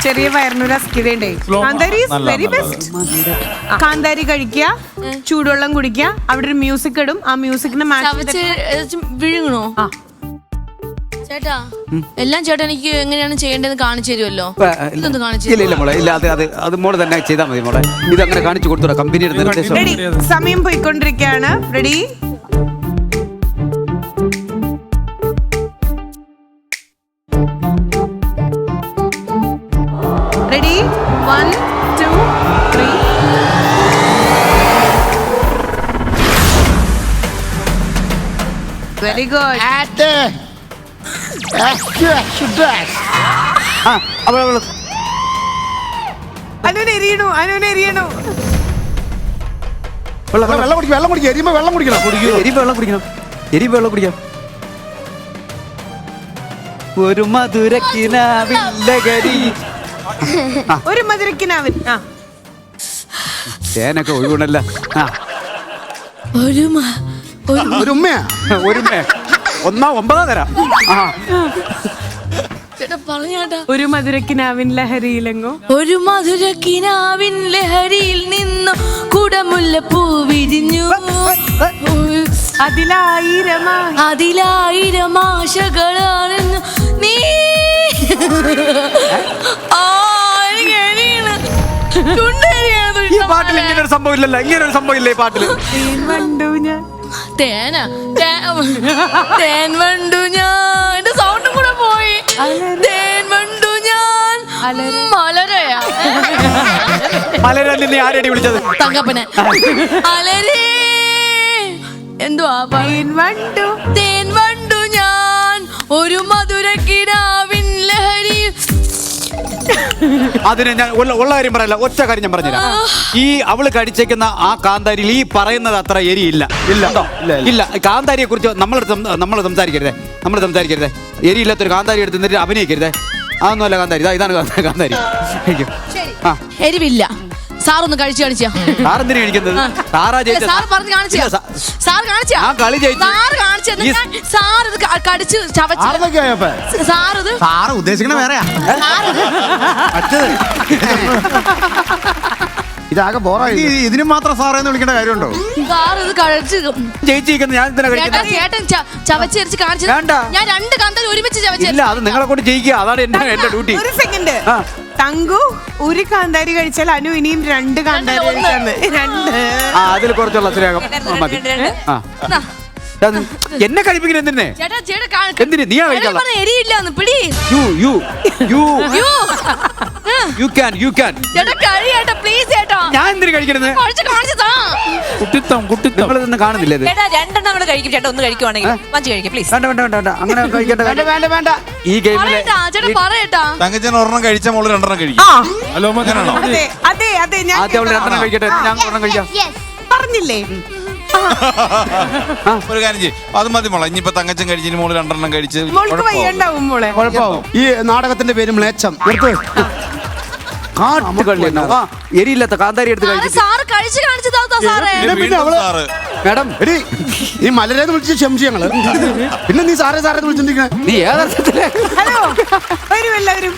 ചെറിയ വയറിനൊരു അസ്കിതയുണ്ടേ. കാന്താരി very best. കാന്താരി കഴിക്കുക, ചൂടുവെള്ളം കുടിക്കുക, അവിടെ ഒരു മ്യൂസിക് ഇടും, ആ മ്യൂസിക്കിന് വിഴുങ്ങണോ? ചേട്ടാ എല്ലാം ചേട്ടാ എനിക്ക് എങ്ങനെയാണ് ചെയ്യേണ്ടതെന്ന് കാണിച്ചു തരുമല്ലോ. ഇല്ല മോളെ, ഇല്ല അത് മോള് തന്നെ ചെയ്താൽ മതി മോളെ. ഇത് അങ്ങനെ കാണിച്ചു കൊടുത്തു കമ്പനിയുടെ നിർദ്ദേശം. സമയം പോയിക്കൊണ്ടിരിക്കുകയാണ്. റെഡി? റെഡി? 1 2 3. Very good. അനുനെരിയണു. വെള്ളം കുടിക്കണം. വെള്ളം കുടിക്കണം. ഒരു മധുരക്കിനാവില്ലകരി. ഒരു മധുരക്കിനാവിൻ. തേനൊക്കെ ഒഴിവുണ്ടല്ല. ഒരു ഉമ്മയാ 9 തരാം. ചേട്ടാ പറഞ്ഞാട്ടാ. ഒരു മധുരക്കിനാവിൻ ലഹരിയിലെങ്ങോ, ഒരു മധുരക്കിനാവിൻ ലഹരിയിൽ നിന്നു കുടമുല്ലപ്പൂ വിരിഞ്ഞു. അതിലായിരം ആശകളാണെന്നു നീ. ഈ പാട്ടിൽ ഇങ്ങനൊരു സംഭവം ഇല്ലല്ലോ. ഇങ്ങനൊരു സംഭവം ഇല്ല ഈ പാട്ടില്. തേൻ വണ്ടു ഞാൻ. എന്റെ സൗണ്ടും കൂടെ പോയി. തേൻ വണ്ടു ഞാൻ. മലരെ ആരടി വിളിച്ചത്? തങ്കപ്പനെ. അലരേ എന്തുവാ? തേൻ വണ്ടു ഞാൻ ഒരു മധുരക്കിനാവിൻ ലഹരി. അതിന് ഞാൻ ഉള്ള കാര്യം പറയല്ല, ഒറ്റ കാര്യം ഞാൻ പറഞ്ഞുതരാം. ഈ അവള് കടിച്ചേക്കുന്ന ആ കാന്താരിയിൽ ഈ പറയുന്നത് അത്ര എരിയില്ല. ഇല്ല കാന്താരിയെ കുറിച്ച് നമ്മൾ സംസാരിക്കരുതേ. എരിയില്ലാത്തൊരു കാന്താരി എടുത്ത് നിന്നിട്ട് അഭിനയിക്കരുതേ. അതൊന്നുമല്ല കാന്താരി. ഇതാണ് കാന്താരി. എരിവില്ല. സാറൊന്ന് കഴിച്ചു കാണിച്ചാ. സാറെന്തിനാ കഴിക്കുന്നത്? സാറ് ഉദ്ദേശിക്കണ വേറെയാ. ഇതാകെ ബോറായി. ഇതിന് മാത്രം സാറേന്ന് വിളിക്കേണ്ട കാര്യമുണ്ടോ? ചേട്ടൻ ചവച്ചരിച്ച് കാണിച്ചു. ഞാൻ 2 കാന്താരി ഒരുമിച്ച് ചവച്ചില്ല. അത് നിങ്ങളെ കൊണ്ട് ചെയ്യിക്കുക. അതാണ് എന്റെ ഡ്യൂട്ടി. ഒരു സെക്കൻഡ്. തങ്കു ഒരു കാന്താരി കഴിച്ചാൽ അനു ഇനിയും 2 കാന്താരി കഴിച്ചാൽ അതിൽ കുറച്ചുള്ള മതി. എന്നെ കഴിപ്പിക്കുന്ന എന്തിനെ? എന്തിന് നീയാ കഴിക്കാ? ഞാൻ എന്തിനു കഴിക്കരുത്? കുട്ടിത്തം കാണുന്നില്ല. അങ്ങനെ വേണ്ട. ഈ ഗെയിമില് തങ്കച്ചൻ ഒരെണ്ണം കഴിച്ച മോള് 2 കഴിക്കും. ഹലോ അതെ ഞാൻ ആദ്യം 2 കഴിക്കട്ടെ. ഞാൻ 1 കഴിക്കാം പറഞ്ഞില്ലേ? ഒരു കാര്യം ചെയ്യും. അത് മതി മോളെ. ഇനിയിപ്പോ തങ്കച്ചൻ കഴിച്ചിട്ട് മോള് 2 കഴിച്ച് കുഴപ്പമാവും. ഈ നാടകത്തിന്റെ പേര് മ്ലേച്ഛം. എരിയില്ലാത്ത കാന്താരി എടുത്ത് മാഡം. നീ മലരേന്ന് വിളിച്ച് ക്ഷമിച്ചു ഞങ്ങള്. പിന്നെ നീ സാറേ വിളിച്ചിട്ടുണ്ടെങ്കിൽ നീ ഏതർത്ഥത്തില്? ഹലോ വരും എല്ലാവരും.